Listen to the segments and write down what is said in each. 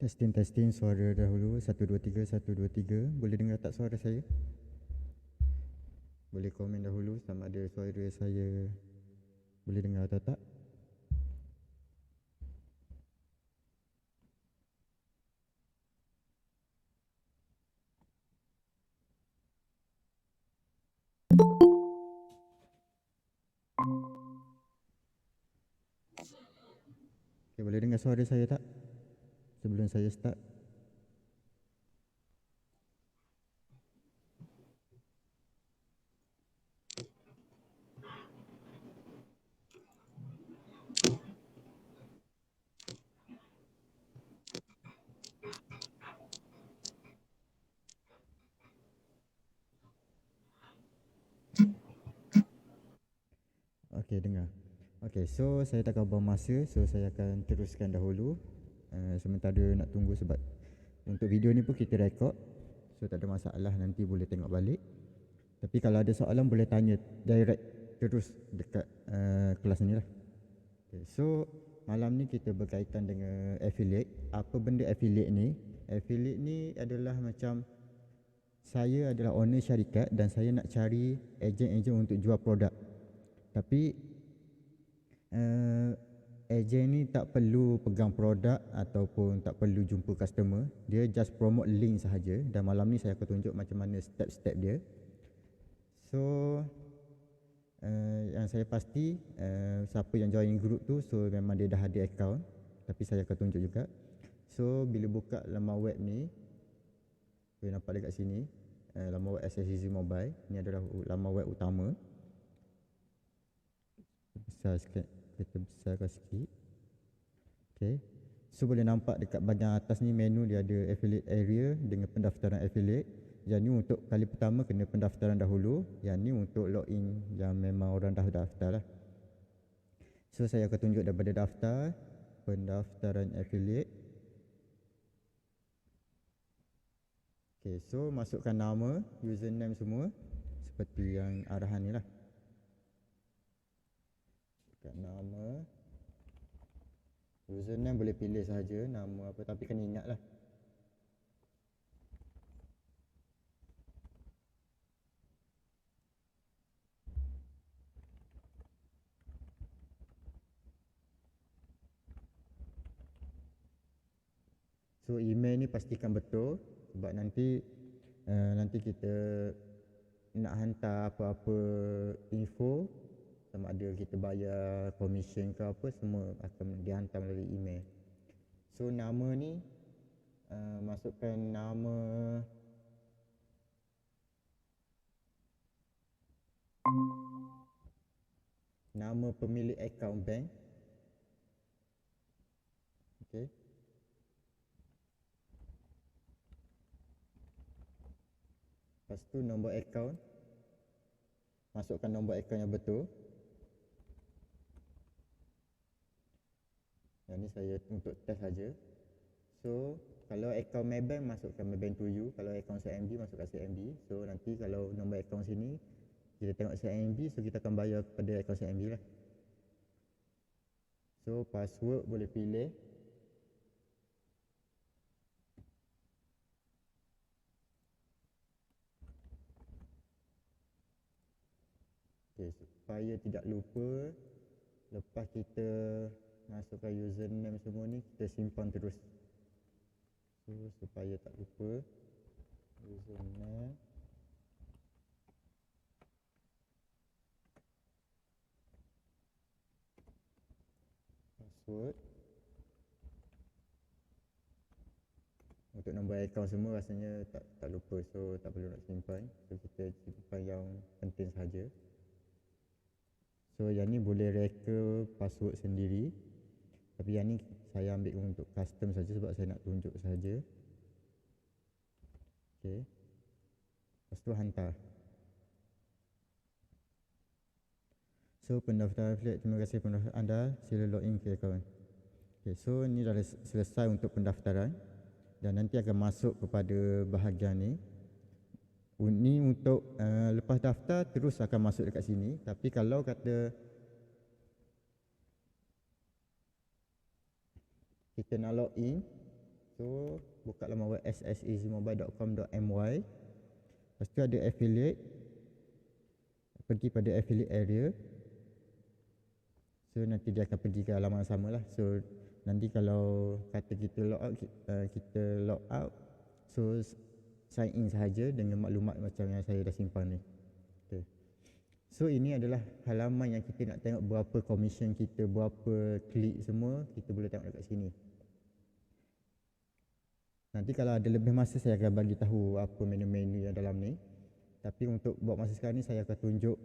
Testing suara dahulu. 1 2 3 1 2 3. Boleh dengar tak suara saya? Boleh komen dahulu sama ada suara saya boleh dengar atau tak. Okay, boleh dengar suara saya tak sebelum saya start? Okay, dengar. Okay, so saya tak akan buang masa, so saya akan teruskan dahulu. Sementara nak tunggu sebab untuk video ni pun kita rekod, so tak ada masalah, nanti boleh tengok balik. Tapi kalau ada soalan boleh tanya direct terus dekat kelas ni lah. Okay, so malam ni kita berkaitan dengan affiliate. Apa benda affiliate ni? Affiliate ni adalah macam saya adalah owner syarikat dan saya nak cari ejen-ejen untuk jual produk. Tapi ejen ni tak perlu pegang produk ataupun tak perlu jumpa customer. Dia just promote link sahaja. Dan malam ni saya akan tunjuk macam mana step-step dia. So yang saya pasti siapa yang join group tu, so memang dia dah ada account. Tapi saya akan tunjuk juga. So bila buka laman web ni, boleh nampak dekat sini, laman web SSCZ Mobile. Ini adalah laman web utama. Besar sikit, kita besarkan sikit. Okay, so boleh nampak dekat bahagian atas ni menu dia ada affiliate area dengan pendaftaran affiliate. Yang ni untuk kali pertama kena pendaftaran dahulu. Yang ni untuk login yang memang orang dah daftar lah. So saya akan tunjuk daripada daftar, pendaftaran affiliate. Okay, so masukkan nama, username semua seperti yang arahan ni lah. Masukkan nama, username boleh pilih sahaja nama apa, tapi kena ingat lah. So email ni pastikan betul sebab nanti kita nak hantar apa-apa info, sama ada kita bayar commission ke apa, semua akan dihantar melalui email. So nama ni masukkan nama pemilik akaun bank. Okey. Lepas tu nombor akaun. Masukkan nombor akaun yang betul. Yang ni saya untuk test saja. So kalau akaun Maybank, masukkan Maybank to you. Kalau akaun CIMB, masukkan CIMB. So nanti kalau nombor akaun sini kita tengok CIMB, so kita akan bayar kepada akaun CIMB lah. So password boleh pilih. Okay, supaya tidak lupa, lepas kita masukkan username semua ni, kita simpan terus. So supaya tak lupa, username, password. Untuk nombor akaun semua rasanya tak lupa, so tak perlu nak simpan. So kita simpan yang penting saja. So yang ni boleh reka password sendiri. Tapi yang ni saya ambil untuk custom saja sebab saya nak tunjuk saja. Okey. Lepas tu hantar. So pendaftaran affiliate, terima kasih pendaftaran anda, sila login ke akaun. Okay, so ni dah selesai untuk pendaftaran dan nanti akan masuk kepada bahagian ni. Ni untuk lepas daftar terus akan masuk dekat sini. Tapi kalau kata kita nak login, so So buka laman web ssezmobile.com.my. Lepas tu ada affiliate, pergi pada affiliate area. So nanti dia akan pergi ke halaman yang sama lah. So nanti kalau kata kita log out, so sign in sahaja dengan maklumat macam yang saya dah simpan ni. Okay. So ini adalah halaman yang kita nak tengok berapa commission kita, berapa klik semua, kita boleh tengok dekat sini. Nanti kalau ada lebih masa saya akan bagi tahu apa menu-menu yang dalam ni. Tapi untuk buat masa sekarang ni saya akan tunjuk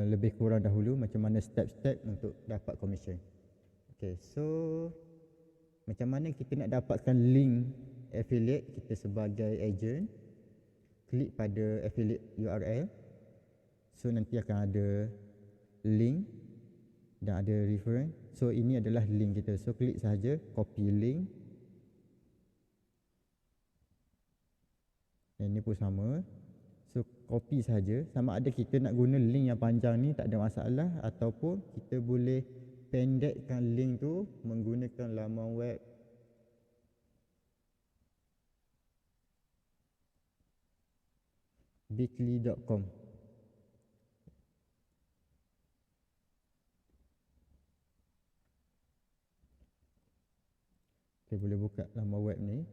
lebih kurang dahulu macam mana step-step untuk dapat commission. Okay, so macam mana kita nak dapatkan link affiliate kita sebagai agent? Klik pada affiliate URL. So nanti akan ada link dan ada reference. So ini adalah link kita. So klik sahaja, copy link. Dan ini pun sama. So copy saja. Sama ada kita nak guna link yang panjang ni tak ada masalah, ataupun kita boleh pendekkan link tu menggunakan laman web bit.ly.com. Kita boleh buka laman web ni.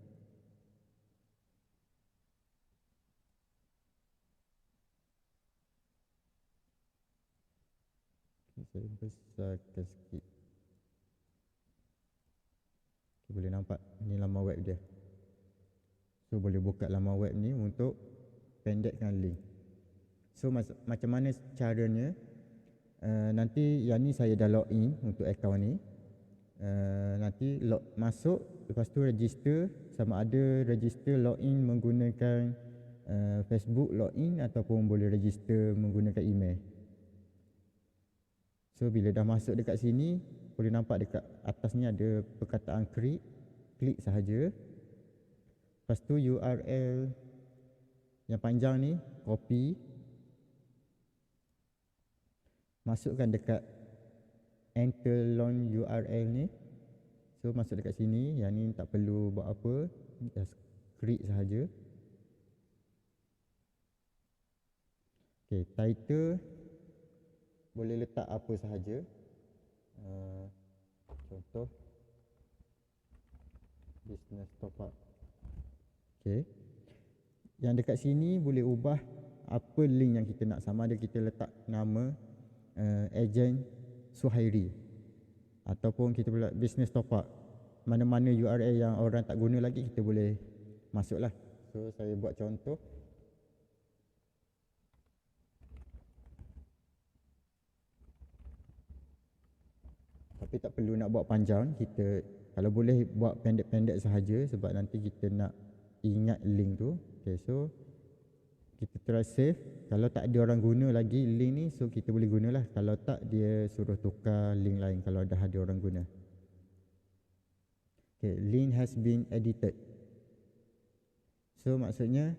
Saya besarkan sikit. Okay, boleh nampak ni laman web dia. So boleh buka laman web ni untuk pendekkan link. So macam mana caranya? Nanti yang ni saya dah login untuk akaun ni. Nanti masuk, lepas tu register. Sama ada register login menggunakan Facebook login ataupun boleh register menggunakan email. So bila dah masuk dekat sini, boleh nampak dekat atas ni ada perkataan create. Klik sahaja. Lepas tu URL yang panjang ni copy, masukkan dekat enter long URL ni. So masuk dekat sini. Yang ni tak perlu buat apa, just create sahaja. Okay, title boleh letak apa sahaja. Contoh business top up. Okay. Yang dekat sini boleh ubah apa link yang kita nak. Sama ada kita letak nama agent Suhairi, ataupun kita boleh business top up. Mana-mana URL yang orang tak guna lagi kita boleh masuklah. So saya buat contoh. Tapi tak perlu nak buat panjang. Kita kalau boleh buat pendek-pendek sahaja, sebab nanti kita nak ingat link tu. Okay, so kita try save. Kalau tak ada orang guna lagi link ni, so kita boleh gunalah. Kalau tak, dia suruh tukar link lain kalau dah ada orang guna. Okay, link has been edited. So maksudnya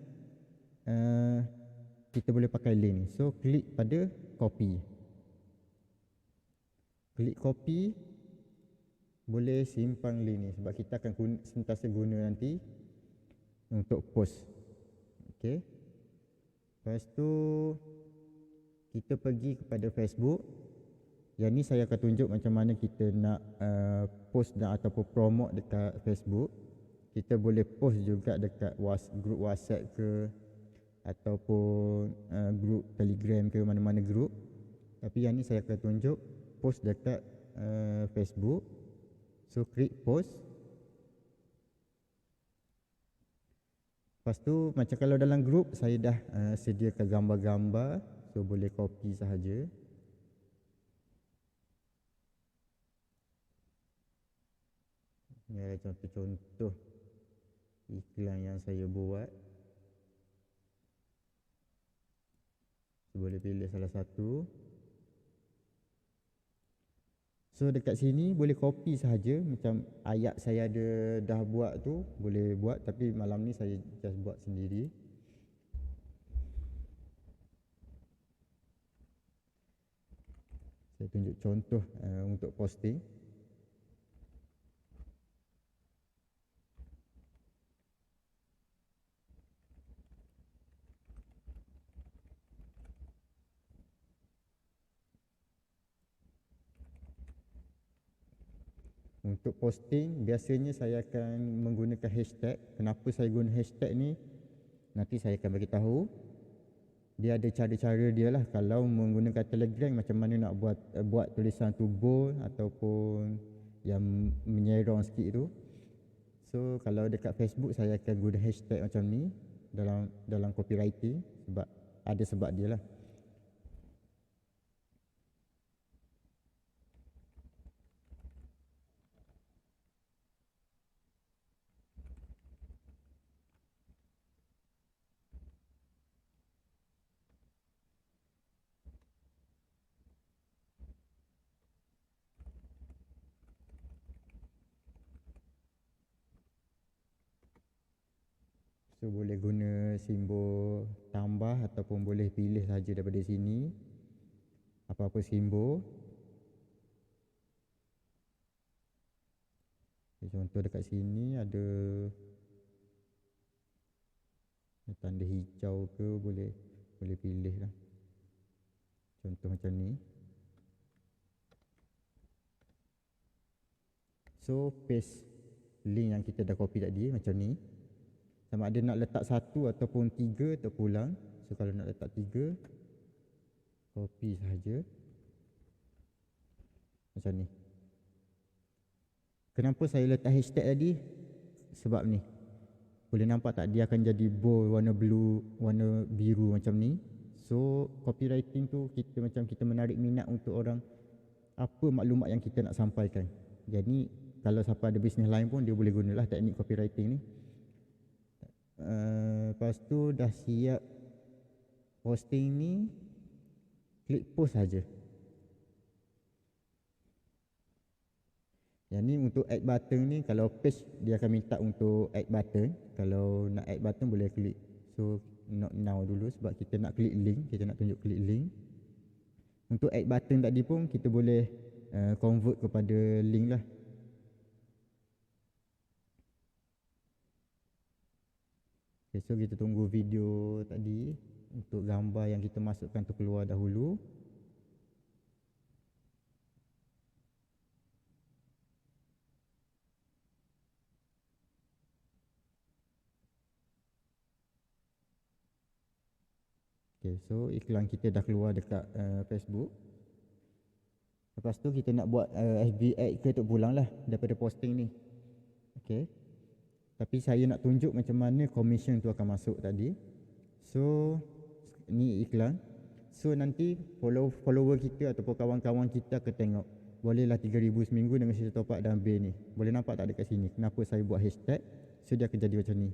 kita boleh pakai link ni. So klik pada copy. Klik copy, boleh simpan link ni sebab kita akan sentiasa guna nanti untuk post. Okay. Lepas tu kita pergi kepada Facebook. Yang ni saya akan tunjuk macam mana kita nak post dan ataupun promote dekat Facebook. Kita boleh post juga dekat grup WhatsApp ke, ataupun grup Telegram ke, mana-mana grup. Tapi yang ni saya akan tunjuk post dekat Facebook. So klik post. Lepas tu macam kalau dalam grup saya dah sediakan gambar-gambar, so boleh copy sahaja. Ini adalah contoh-contoh iklan yang saya buat. So boleh pilih salah satu. So dekat sini boleh copy sahaja. Macam ayat saya ada dah buat tu, boleh buat. Tapi malam ni saya just buat sendiri. Saya tunjuk contoh untuk posting. Untuk posting biasanya saya akan menggunakan hashtag. Kenapa saya guna hashtag ni nanti saya akan bagi tahu. Dia ada cara-cara dia lah. Kalau menggunakan Telegram macam mana nak buat tulisan tu bold ataupun yang menyerong sikit tu. So kalau dekat Facebook saya akan guna hashtag macam ni dalam copywriting sebab ada sebab dia lah. So boleh guna simbol tambah ataupun boleh pilih saja daripada sini apa-apa simbol. Contoh dekat sini ada tanda hijau ke, boleh pilih lah. Contoh macam ni. So paste link yang kita dah copy tadi macam ni. Sama ada nak letak 1 ataupun 3 terpulang. So kalau nak letak 3, copy sahaja macam ni. Kenapa saya letak hashtag tadi? Sebab ni. Boleh nampak tak dia akan jadi bold warna blue, warna biru macam ni. So copywriting tu kita menarik minat untuk orang, apa maklumat yang kita nak sampaikan. Jadi kalau siapa ada bisnes lain pun dia boleh gunalah teknik copywriting ni. Lepas tu dah siap posting ni, klik post saja. Yang ni untuk add button ni, kalau page dia akan minta untuk add button. Kalau nak add button boleh klik. So not now dulu sebab kita nak klik link, kita nak tunjuk klik link. Untuk add button tadi pun kita boleh convert kepada link lah. Okay, so kita tunggu video tadi untuk gambar yang kita masukkan tu keluar dahulu. Okay, so iklan kita dah keluar dekat Facebook. Lepas tu kita nak buat FB ad ke terpulang lah daripada posting ni. Okay. Tapi saya nak tunjuk macam mana commission tu akan masuk tadi. So ni iklan. So nanti follower kita ataupun kawan-kawan kita akan tengok, bolehlah 3,000 seminggu dengan sistem top up dan bay ni. Boleh nampak tak dekat sini kenapa saya buat hashtag? So dia akan jadi macam ni.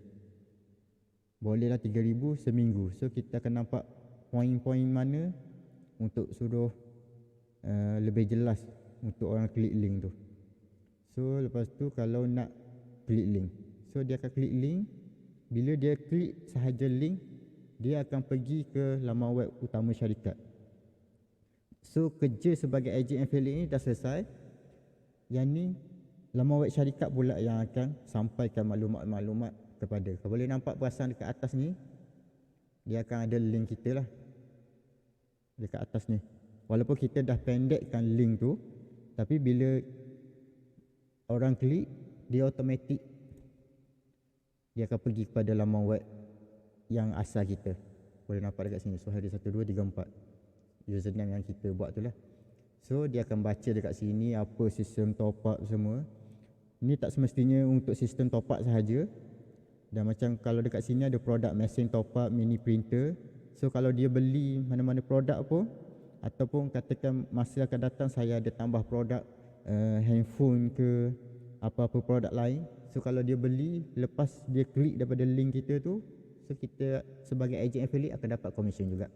Bolehlah 3,000 seminggu. So kita akan nampak poin-poin mana untuk suruh lebih jelas untuk orang klik link tu. So lepas tu kalau nak klik link, so dia akan klik link. Bila dia klik sahaja link, dia akan pergi ke laman web utama syarikat. So kerja sebagai agent affiliate ni dah selesai. Yang ni laman web syarikat pula yang akan sampaikan maklumat-maklumat kepada. Kau boleh nampak perasan dekat atas ni, dia akan ada link kita lah dekat atas ni. Walaupun kita dah pendekkan link tu, tapi bila orang klik, dia automatik dia akan pergi kepada laman web yang asal kita. Boleh nampak dekat sini. So hari 1, 2, 3, 4 username yang kita buat tu lah. So dia akan baca dekat sini apa sistem top up semua. Ni tak semestinya untuk sistem top up sahaja. Dan macam kalau dekat sini ada produk mesin top up, mini printer. So kalau dia beli mana-mana produk pun, ataupun katakan masa akan datang saya ada tambah produk handphone ke apa-apa produk lain. So kalau dia beli, lepas dia klik daripada link kita tu, so kita sebagai agent affiliate akan dapat commission juga.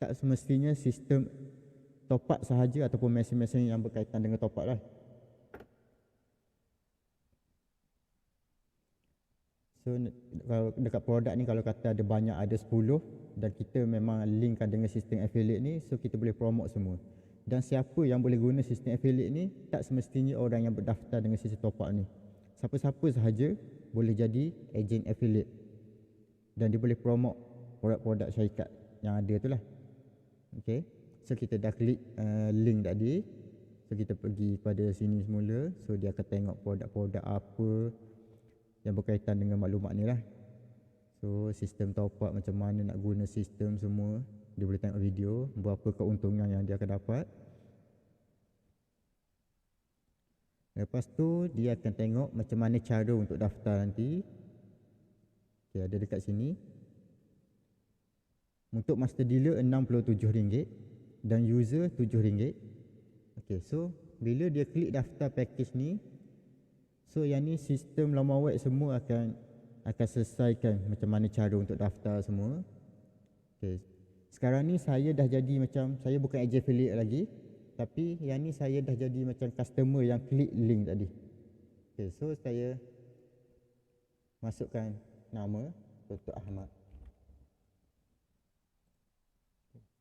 Tak semestinya sistem top up sahaja ataupun mesin-mesin yang berkaitan dengan top up lah. So kalau dekat produk ni, kalau kata ada banyak, ada 10 dan kita memang linkkan dengan sistem affiliate ni, so kita boleh promote semua. Dan siapa yang boleh guna sistem affiliate ni, tak semestinya orang yang berdaftar dengan sistem top up ni. Siapa-siapa sahaja boleh jadi agent affiliate dan dia boleh promote produk-produk syarikat yang ada tu lah. Okay, so kita dah klik link tadi. So kita pergi pada sini semula. So dia akan tengok produk-produk apa yang berkaitan dengan maklumat ni lah. So sistem top up, macam mana nak guna sistem semua. Dia boleh tengok video, berapa keuntungan yang dia akan dapat. Lepas tu dia akan tengok macam mana cara untuk daftar nanti. Okay, ada dekat sini. Untuk master dealer RM67 dan user RM7. Okay, so bila dia klik daftar package ni, so yang ni sistem laman web semua akan selesaikan macam mana cara untuk daftar semua. Okay, sekarang ni saya dah jadi macam, saya bukan agent affiliate lagi, tapi yang ni saya dah jadi macam customer yang klik link tadi. Okay, so saya masukkan nama Dr. Ahmad.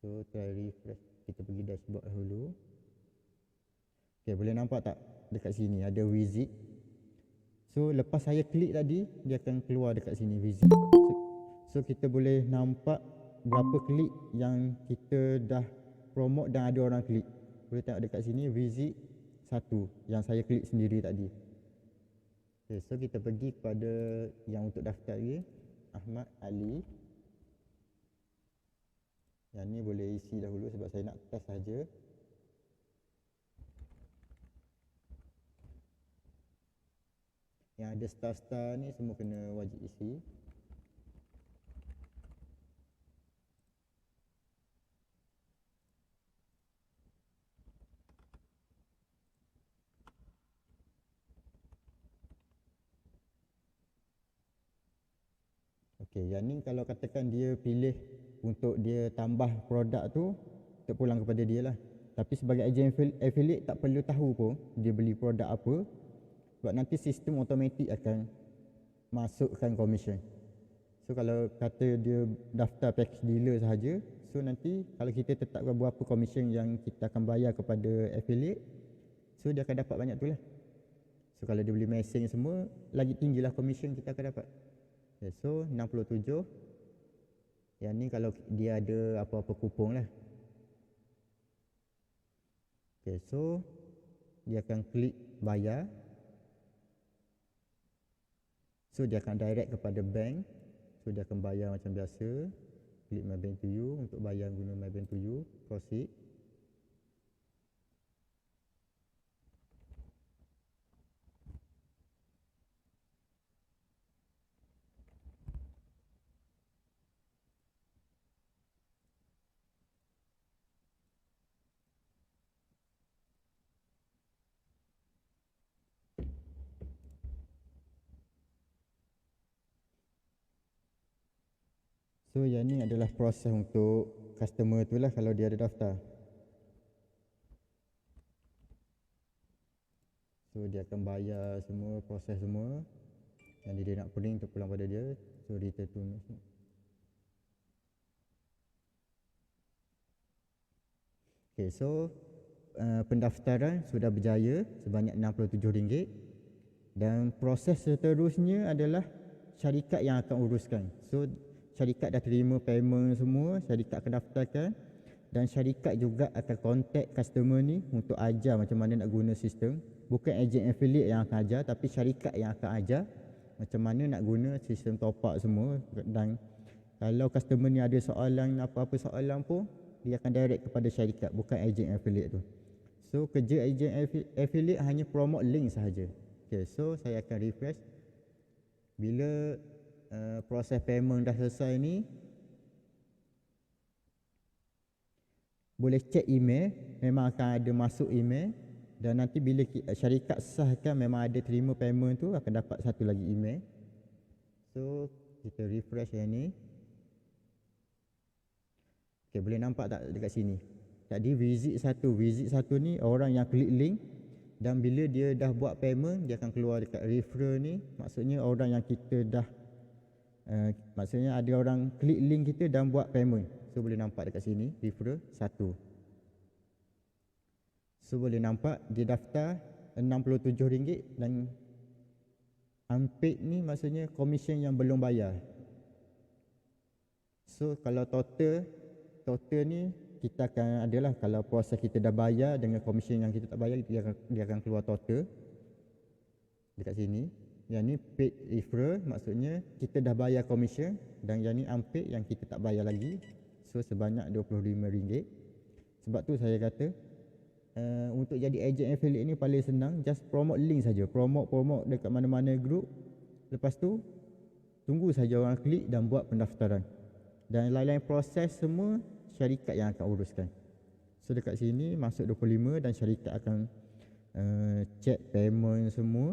So try refresh, kita pergi dashboard dahulu. Okay, boleh nampak tak dekat sini ada visit. So lepas saya klik tadi, dia akan keluar dekat sini visit. So kita boleh nampak berapa klik yang kita dah promote dan ada orang klik. Boleh tengok dekat sini visit 1 yang saya klik sendiri tadi. Okay, so kita pergi kepada yang untuk daftar lagi, Ahmad Ali. Yang ni boleh isi dahulu sebab saya nak test saja. Yang ada star-star ni semua kena wajib isi. Okey, yang ni kalau katakan dia pilih untuk dia tambah produk tu, terpulang kepada dia lah. Tapi sebagai agent affiliate tak perlu tahu pun dia beli produk apa, sebab nanti sistem automatik akan masukkan commission. So kalau kata dia daftar package dealer sahaja, so nanti kalau kita tetapkan berapa commission yang kita akan bayar kepada affiliate, so dia akan dapat banyak tu lah. So kalau dia beli message semua, lagi tinggilah commission kita akan dapat. Okay, so 67. Yang ni kalau dia ada apa-apa kupon lah. Okay, so dia akan klik bayar. So dia akan direct kepada bank. So dia akan bayar macam biasa. Klik my bank to you untuk bayar guna my bank to you. Proceed. So yang ni adalah proses untuk customer tu lah kalau dia ada daftar. So dia akan bayar semua, proses semua. Yang dia nak print terpulang pada dia. So return to next. Okay, so pendaftaran sudah berjaya sebanyak RM67. Dan proses seterusnya adalah syarikat yang akan uruskan. So syarikat dah terima payment semua, syarikat akan daftarkan, dan syarikat juga akan contact customer ni untuk ajar macam mana nak guna sistem. Bukan agent affiliate yang akan ajar, tapi syarikat yang akan ajar macam mana nak guna sistem top up semua. Dan kalau customer ni ada soalan, apa-apa soalan pun, dia akan direct kepada syarikat, bukan agent affiliate tu. So kerja agent affiliate hanya promote link sahaja. Okay, so saya akan refresh. Bila proses payment dah selesai ni, boleh check email, memang akan ada masuk email. Dan nanti bila syarikat sahkan memang ada terima payment tu, akan dapat satu lagi email. So kita refresh yang ni. Okay, boleh nampak tak dekat sini? Tadi visit satu ni orang yang klik link, dan bila dia dah buat payment, dia akan keluar dekat referral ni. Maksudnya orang yang kita dah maksudnya ada orang klik link kita dan buat payment. So boleh nampak dekat sini referral 1. So boleh nampak dia daftar RM67 dan unpaid ni maksudnya commission yang belum bayar. So kalau total ni kita akan adalah, kalau proses kita dah bayar dengan komisen yang kita tak bayar, dia akan keluar total dekat sini. Yang ni paid referral, maksudnya kita dah bayar komisen, dan yang ni unpaid yang kita tak bayar lagi. So sebanyak RM25. Sebab tu saya kata untuk jadi agent affiliate ni paling senang, just promote link saja, promote dekat mana-mana group. Lepas tu tunggu saja orang klik dan buat pendaftaran, dan lain-lain proses semua syarikat yang akan uruskan. So dekat sini masuk 25 dan syarikat akan check payment semua.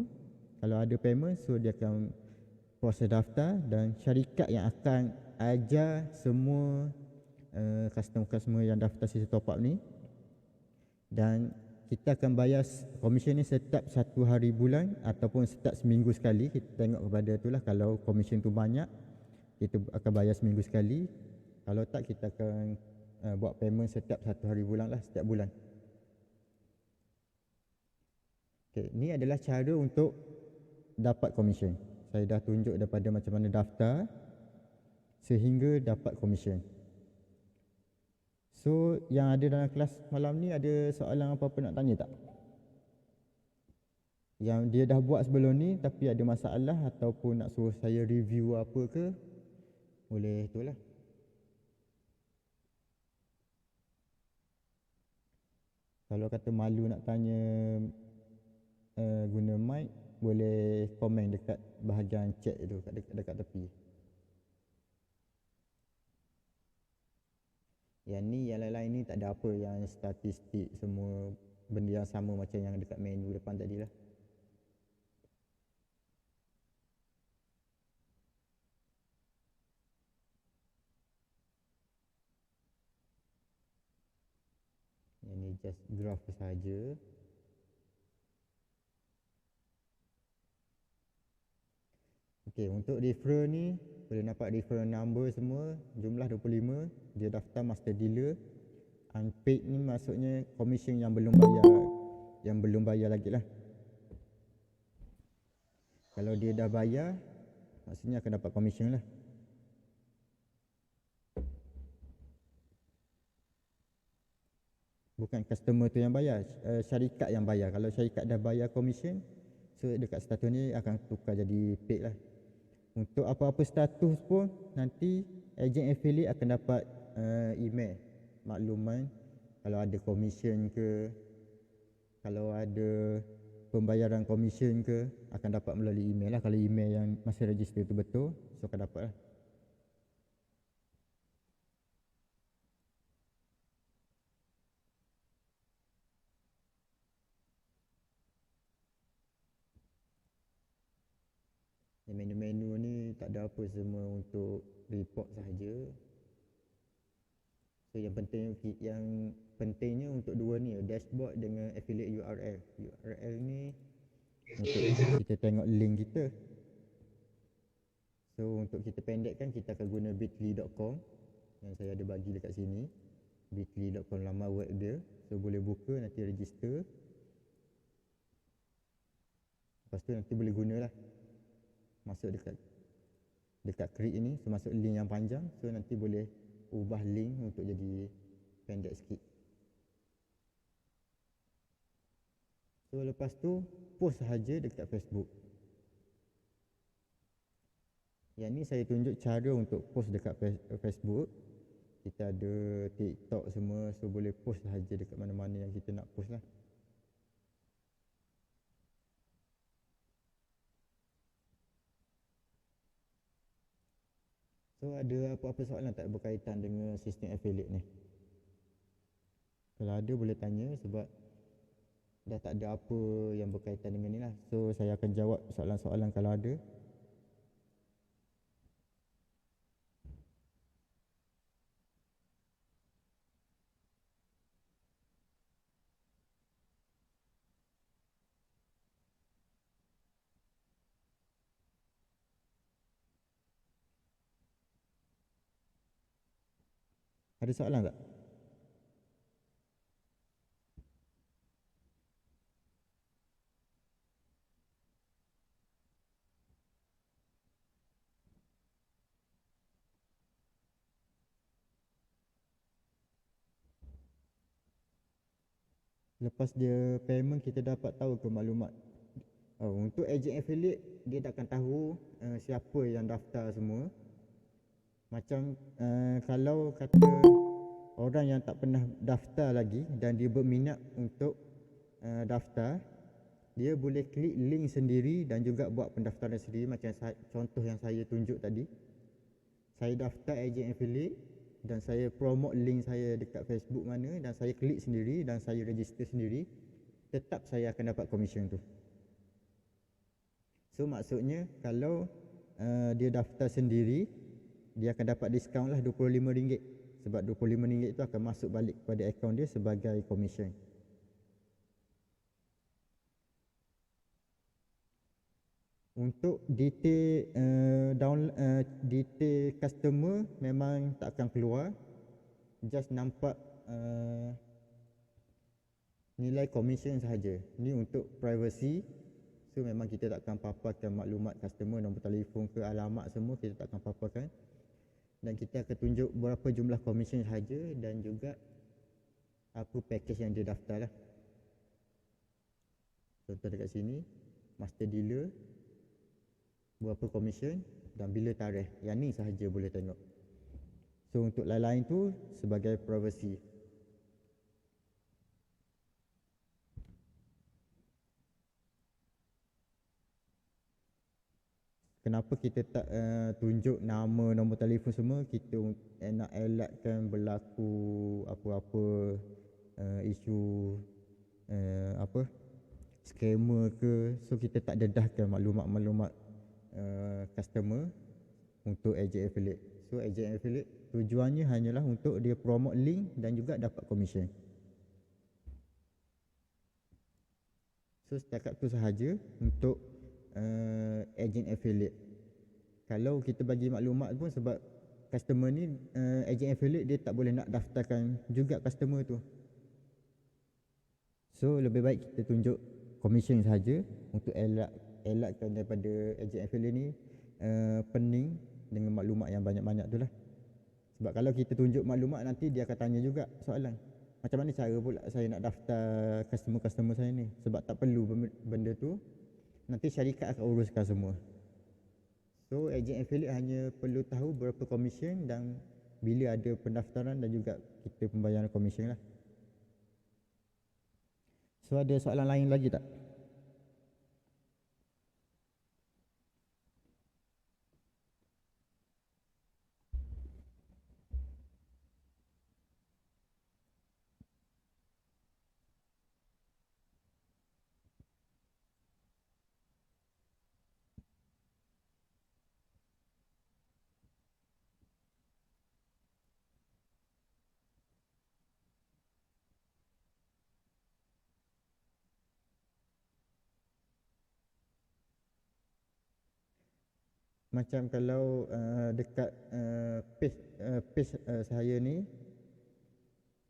Kalau ada payment, so dia akan proses daftar, dan syarikat yang akan ajar semua customer-customer yang daftar sistem top up ni. Dan kita akan bayar komisen ni setiap 1 hari bulan ataupun setiap seminggu sekali. Kita tengok kepada tu lah. Kalau komisen tu banyak, kita akan bayar seminggu sekali. Kalau tak, kita akan buat payment setiap 1 hari bulan lah, setiap bulan. Okay, ni adalah cara untuk dapat komisen. Saya dah tunjuk daripada macam mana daftar sehingga dapat komisen. So yang ada dalam kelas malam ni, ada soalan apa-apa nak tanya tak? Yang dia dah buat sebelum ni tapi ada masalah, ataupun nak suruh saya review apa ke, boleh tu lah. Kalau kata malu nak tanya guna mic, boleh komen dekat bahagian chat tu, dekat tepi. Yang ni, yang lain-lain ni tak ada apa, yang statistik semua benda yang sama macam yang dekat menu depan tadi lah. Yang ni just graph saja. Okey, untuk referral ni boleh nampak referral number semua, jumlah 25. Dia daftar master dealer. Unpaid ni maksudnya komisen yang belum bayar lagi lah. Kalau dia dah bayar, maksudnya akan dapat komisen lah. Bukan customer tu yang bayar, syarikat yang bayar. Kalau syarikat dah bayar komisen, so dekat status ni akan tukar jadi paid lah. Untuk apa-apa status pun, nanti agent affiliate akan dapat email makluman kalau ada komisen ke, kalau ada pembayaran komisen ke, akan dapat melalui email lah. Kalau email yang masih register tu betul, so akan dapat lah. Menu-menu ni tak ada apa, semua untuk report sahaja. So yang pentingnya untuk dua ni, dashboard dengan affiliate URL. URL ni untuk kita tengok link kita. So untuk kita pendekkan, kita akan guna bit.ly.com yang saya ada bagi dekat sini. bit.ly.com laman web dia. So boleh buka, nanti register. Lepas tu nanti boleh gunalah. Masuk dekat create ini, so masuk link yang panjang. So nanti boleh ubah link untuk jadi pendek sikit. So lepas tu post sahaja dekat Facebook. Yang ni saya tunjuk cara untuk post dekat Facebook. Kita ada TikTok semua, so boleh post sahaja dekat mana-mana yang kita nak post lah. So ada apa-apa soalan tak berkaitan dengan sistem affiliate ni? Kalau ada boleh tanya, sebab dah tak ada apa yang berkaitan dengan ni lah. So saya akan jawab soalan-soalan kalau ada. Ada soalan tak? Lepas dia payment, kita dapat tahu ke maklumat. Untuk agent affiliate, dia takkan tahu siapa yang daftar semua. Macam kalau kata orang yang tak pernah daftar lagi dan dia berminat untuk daftar, dia boleh klik link sendiri dan juga buat pendaftaran sendiri. Macam contoh yang saya tunjuk tadi, saya daftar agent affiliate dan saya promote link saya dekat Facebook mana, dan saya klik sendiri dan saya register sendiri, tetap saya akan dapat komisen tu. So maksudnya kalau dia daftar sendiri, dia akan dapat diskaun lah RM25, sebab RM25 itu akan masuk balik kepada akaun dia sebagai komisen. Untuk detail detail customer memang tak akan keluar, just nampak nilai komisen sahaja. Ni untuk privacy. So memang kita takkan paparkan maklumat customer, nombor telefon ke alamat semua kita takkan paparkan, dan kita akan tunjuk berapa jumlah komisen sahaja dan juga apa package yang dia daftar lah. Contoh dekat sini, master dealer, berapa komisen dan bila tarikh. Yang ni sahaja boleh tengok. So untuk lain-lain tu sebagai privacy. Kenapa kita tak tunjuk nama, nombor telefon semua? Kita nak elakkan berlaku apa-apa isu scammer ke. So kita tak dedahkan maklumat-maklumat customer untuk agent affiliate. So agent affiliate tujuannya hanyalah untuk dia promote link dan juga dapat komisen. So setakat tu sahaja untuk agent affiliate. Kalau kita bagi maklumat pun, sebab customer ni agent affiliate dia tak boleh nak daftarkan juga customer tu. So lebih baik kita tunjuk komisen sahaja untuk elakkan daripada agent affiliate ni pening dengan maklumat yang banyak-banyak tu lah. Sebab kalau kita tunjuk maklumat, nanti dia akan tanya juga soalan, macam mana cara pula saya nak daftar customer-customer saya ni. Sebab tak perlu benda tu, nanti syarikat akan uruskan semua. So agent affiliate hanya perlu tahu berapa komisen dan bila ada pendaftaran dan juga kita pembayaran komisen lah. So ada soalan lain lagi tak? Macam kalau dekat page saya ni,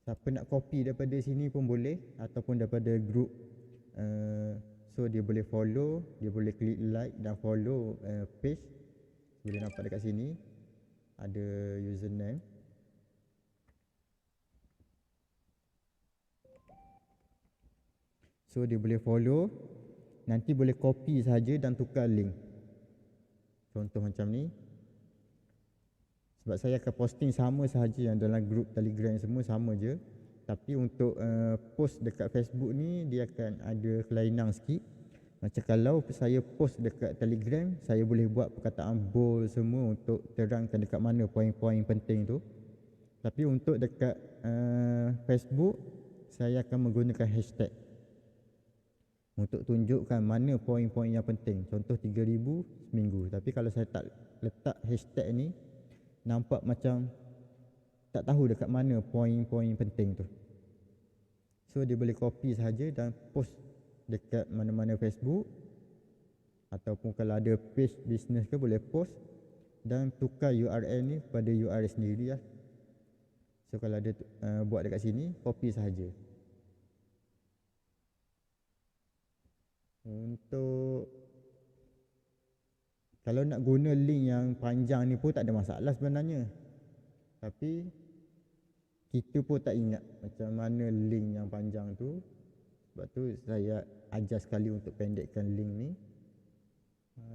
siapa nak copy daripada sini pun boleh, ataupun daripada group. So dia boleh follow, dia boleh klik like dan follow page. Boleh nampak dekat sini ada username. So dia boleh follow, nanti boleh copy saja dan tukar link. Contoh macam ni. Sebab saya akan posting sama sahaja yang dalam group Telegram semua sama je. Tapi untuk post dekat Facebook ni dia akan ada kelainan sikit. Macam kalau saya post dekat Telegram, saya boleh buat perkataan bold semua untuk terangkan dekat mana poin-poin penting tu. Tapi untuk dekat Facebook, saya akan menggunakan hashtag untuk tunjukkan mana poin-poin yang penting. Contoh 3,000 seminggu. Tapi kalau saya tak letak hashtag ni, nampak macam tak tahu dekat mana poin-poin penting tu. So dia boleh copy saja dan post dekat mana-mana Facebook, ataupun kalau ada page business ke boleh post dan tukar URL ni pada URL sendiri lah. So kalau ada buat dekat sini, copy sahaja. Untuk kalau nak guna link yang panjang ni pun tak ada masalah sebenarnya. Tapi kita pun tak ingat macam mana link yang panjang tu. Sebab tu saya ajar sekali untuk pendekkan link ni.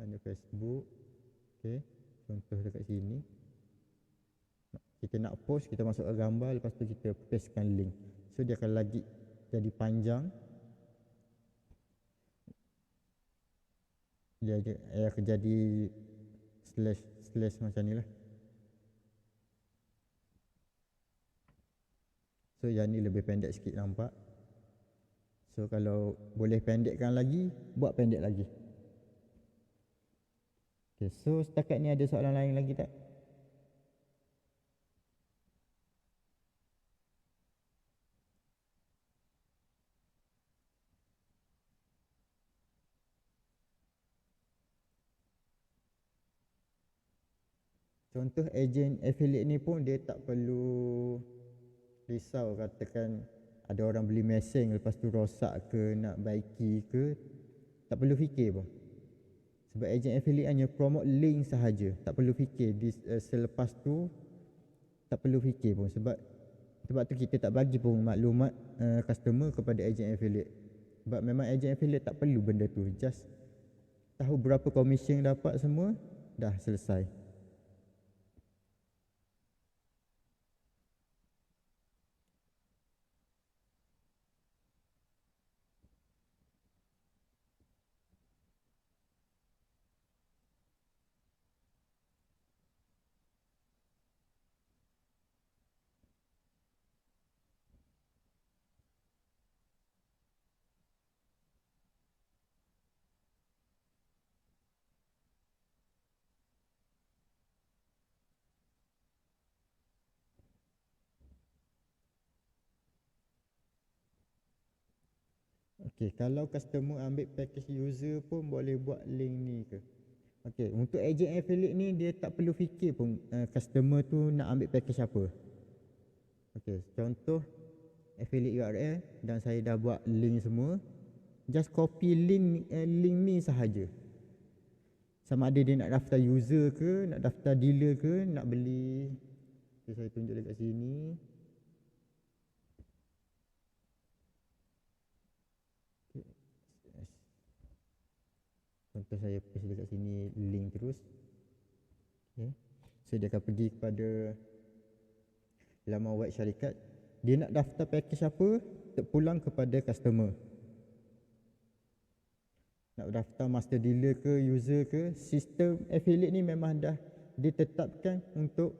Ni Facebook. Okey, contoh dekat sini. Kita nak post, kita masukkan gambar, lepas tu kita pastekan link. So dia akan lagi jadi panjang. Dia akan jadi slash macam ni lah. So yang ni lebih pendek sikit, nampak. So kalau boleh pendekkan lagi, buat pendek lagi. Okay, so setakat ni ada soalan lain lagi tak? Contoh agent affiliate ni pun dia tak perlu risau, katakan ada orang beli mesin lepas tu rosak ke, nak baiki ke, tak perlu fikir pun. Sebab agent affiliate hanya promote link sahaja, tak perlu fikir selepas tu, tak perlu fikir pun. Sebab tu kita tak bagi pun maklumat customer kepada agent affiliate. Sebab memang agent affiliate tak perlu benda tu, just tahu berapa komisen dapat, semua dah selesai. Okey, kalau customer ambil package user pun boleh buat link ni ke? Okey, untuk agent affiliate ni dia tak perlu fikir pun customer tu nak ambil package apa. Okey, contoh affiliate URL dan saya dah buat link semua. Just copy link ni sahaja. Sama ada dia nak daftar user ke, nak daftar dealer ke, nak beli. Okay, saya tunjuk dekat sini. Contoh saya paste dekat sini link terus. Okay. So dia akan pergi kepada laman web syarikat. Dia nak daftar package apa, terpulang kepada customer. Nak daftar master dealer ke, user ke, sistem affiliate ni memang dah ditetapkan untuk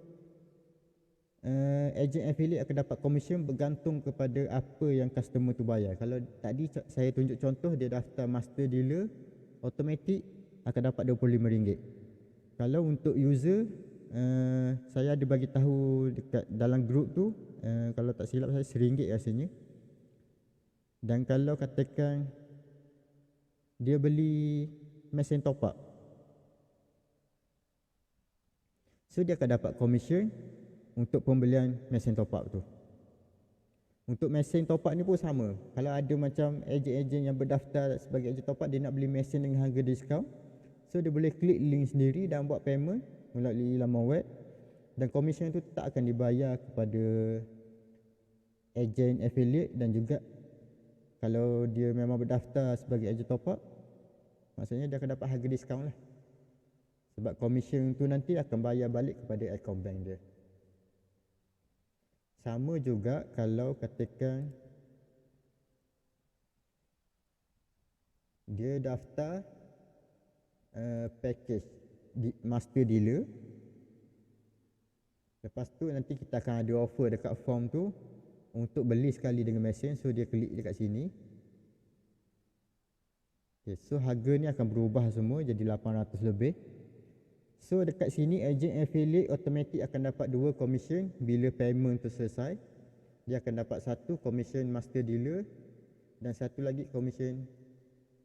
agent affiliate akan dapat komisen bergantung kepada apa yang customer tu bayar. Kalau tadi saya tunjuk contoh dia daftar master dealer, automatik akan dapat RM25. Kalau untuk user, saya ada bagi tahu dekat dalam group tu, kalau tak silap saya RM1 rasanya. Dan kalau katakan dia beli mesin top up, so dia akan dapat komisen untuk pembelian mesin top up tu. Untuk mesin top up ni pun sama. Kalau ada macam ejen-ejen yang berdaftar sebagai ejen top up, dia nak beli mesin dengan harga diskaun, so dia boleh klik link sendiri dan buat payment melalui laman web, dan komisen tu tak akan dibayar kepada ejen affiliate. Dan juga kalau dia memang berdaftar sebagai ejen top up, maksudnya dia akan dapat harga diskaun lah. Sebab komisen tu nanti akan bayar balik kepada akaun bank dia. Sama juga kalau katakan dia daftar package master dealer, lepas tu nanti kita akan ada offer dekat form tu untuk beli sekali dengan mesin. So dia klik dekat sini. Okay, so harga ni akan berubah semua jadi 800 lebih. So dekat sini agent affiliate automatik akan dapat 2 komisen bila payment tu selesai. Dia akan dapat 1 komisen master dealer dan 1 lagi komisen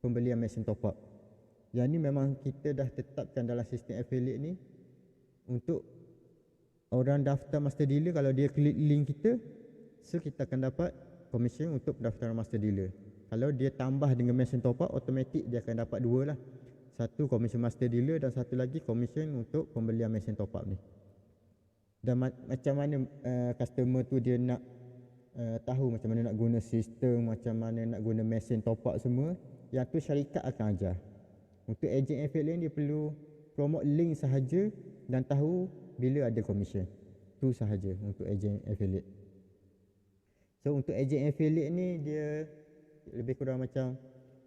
pembelian mesin top up. Yang ni memang kita dah tetapkan dalam sistem affiliate ni untuk orang daftar master dealer. Kalau dia klik link kita, so kita akan dapat komisen untuk pendaftaran master dealer. Kalau dia tambah dengan mesin top up, automatik dia akan dapat 2 lah. 1 komisen master dealer dan 1 lagi komisen untuk pembelian mesin top up ni. Dan macam mana customer tu dia nak tahu macam mana nak guna sistem, macam mana nak guna mesin top up semua, yang tu syarikat akan ajar. Untuk ejen affiliate dia perlu promote link sahaja dan tahu bila ada commission. Tu sahaja untuk ejen affiliate. So untuk ejen affiliate ni dia lebih kurang macam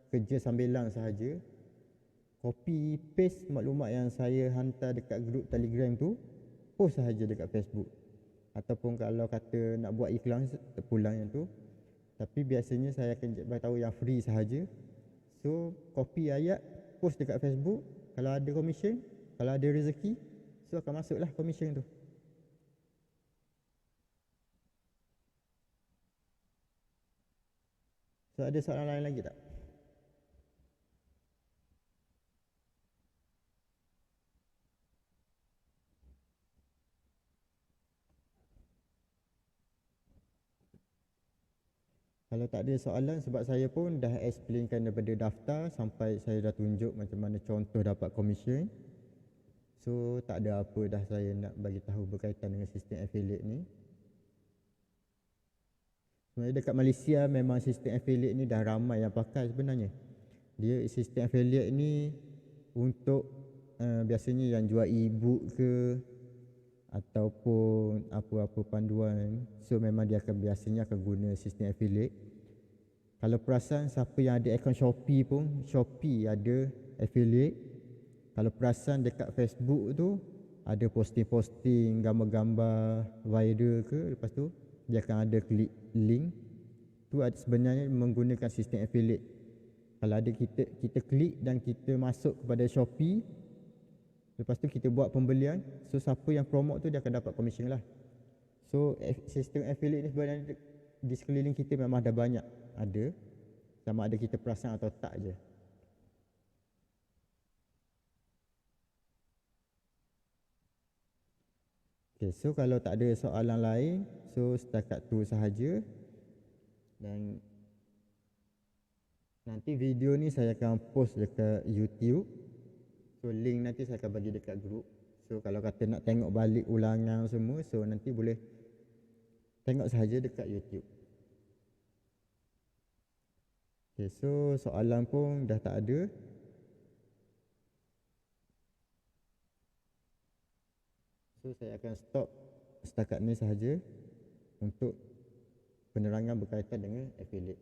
kerja sambilan sahaja. Copy paste maklumat yang saya hantar dekat grup Telegram tu, post sahaja dekat Facebook. Ataupun kalau kata nak buat iklan terpulang yang tu, tapi biasanya saya akan beritahu yang free sahaja. So copy ayat, post dekat Facebook. Kalau ada commission, kalau ada rezeki, so akan masuklah commission tu. So ada soalan lain lagi tak? Kalau tak ada soalan, sebab saya pun dah explainkan daripada daftar sampai saya dah tunjuk macam mana contoh dapat commission. So tak ada apa dah saya nak bagi tahu berkaitan dengan sistem affiliate ni. Sebenarnya dekat Malaysia memang sistem affiliate ni dah ramai yang pakai sebenarnya. Dia sistem affiliate ni untuk biasanya yang jual e-book ke ataupun apa-apa panduan. So memang dia akan biasanya akan guna sistem affiliate. Kalau perasan siapa yang ada akaun Shopee pun, Shopee ada affiliate. Kalau perasan dekat Facebook tu ada posting-posting gambar-gambar viral ke, lepas tu dia akan ada klik link. Tu sebenarnya menggunakan sistem affiliate. Kalau ada kita klik dan kita masuk kepada Shopee, lepas tu kita buat pembelian, so siapa yang promote tu dia akan dapat commission lah. So sistem affiliate ni sebenarnya di sekeliling kita memang dah banyak ada, sama ada kita perasan atau tak je. Okay, so kalau tak ada soalan lain, so setakat tu sahaja. Dan nanti video ni saya akan post dekat YouTube. So link nanti saya akan bagi dekat grup. So kalau kata nak tengok balik ulangan semua, so nanti boleh tengok sahaja dekat YouTube. Okay, so soalan pun dah tak ada. So saya akan stop setakat ni sahaja untuk penerangan berkaitan dengan affiliate.